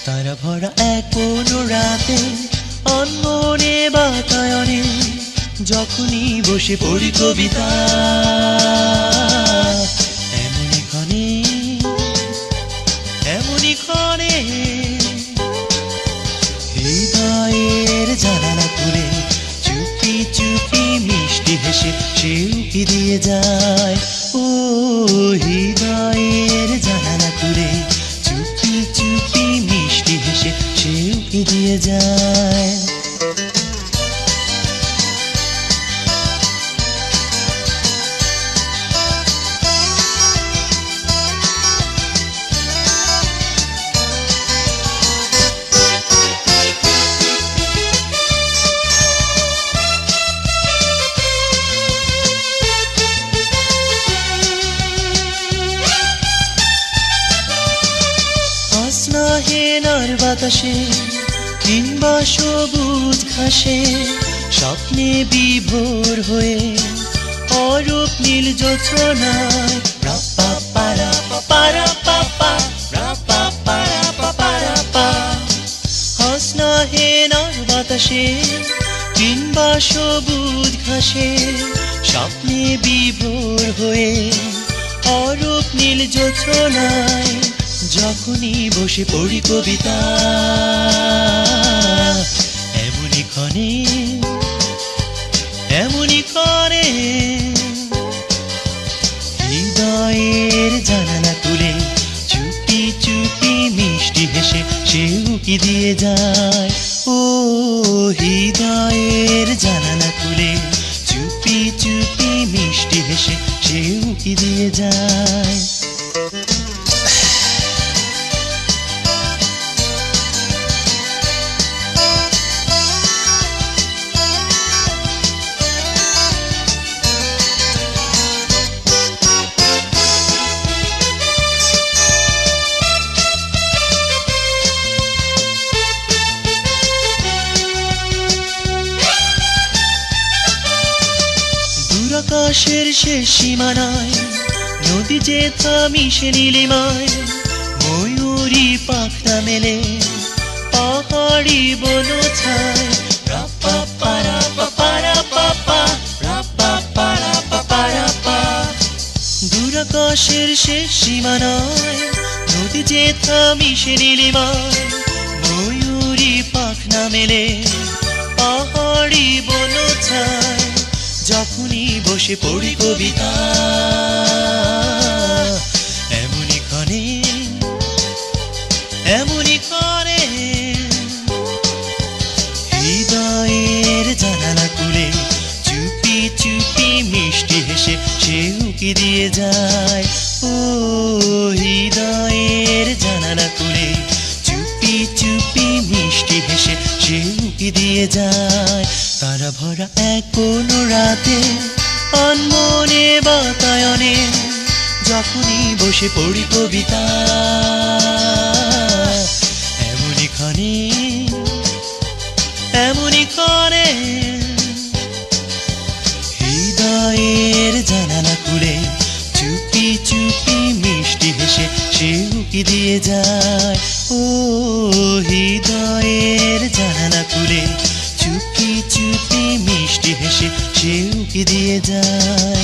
তারা ভরা এক কোন রাতে অনমনে বাতায়নে যখনই বসে পড়ি কবিতা, এমনি ক্ষণে হৃদয়ের জানালা খুলে চুপি চুপি মিষ্টি হেসে সে উকি দিয়ে যায়। ও হৃদয়ের জানালা খুলে চুপি চুপি মিষ্টি হেসে সে উকি দিয়ে যায়। স্নাহেনার বাতাসে কিংবা সবুজ ঘাসে স্বপ্নে বিভোর হয়ে অরূপ নীল জোছনায় স্নাহেনার বাতাসে কিংবা সবুজ ঘাসে স্বপ্নে বিভোর হয়ে অরূপ নীল জোছনায় যখনই বসে পড়ি কবিতা, এমনি ক্ষণে হৃদয়ের জানালা খুলে চুপি চুপি মিষ্টি হেসে সে উকি দিয়ে যায়। ও হৃদয়ের জানালা খুলে চুপি চুপি মিষ্টি হেসে সে উকি দিয়ে যায়। আকাশের শেষ সীমানায় নদী যে থামিসে নীলিমায় ময়ূরী পাখনা মেলে পাহাড়ি বনছায়। দূর আকাশের শেষ সীমানায় নদী যে থামিসে নীলিমায় ময়ূরী পাখনা মেলে পাহাড়ি বনছায় যখনই বসে পড়ি কবিতা, এমনি ক্ষণে হৃদয়ের জানালা খুলে চুপি চুপি মিষ্টি হেসে সে উকি দিয়ে যায়। ও হৃদয়ের জানালা খুলে চুপি চুপি মিষ্টি হেসে সে উকি দিয়ে যায়। তারা ভরা এক কোন রাতে অনমনে বাতায়নে যখনই বসে পড়ি কবিতা, এমনি ক্ষণে হৃদয়ের জানালা খুলে চুপি চুপি মিষ্টি হেসে সে উকি দিয়ে যায়। ও হৃদয়ের জানালা খুলে চুপি চুপি মিষ্টি হেসে সে উকি দিয়ে যায়।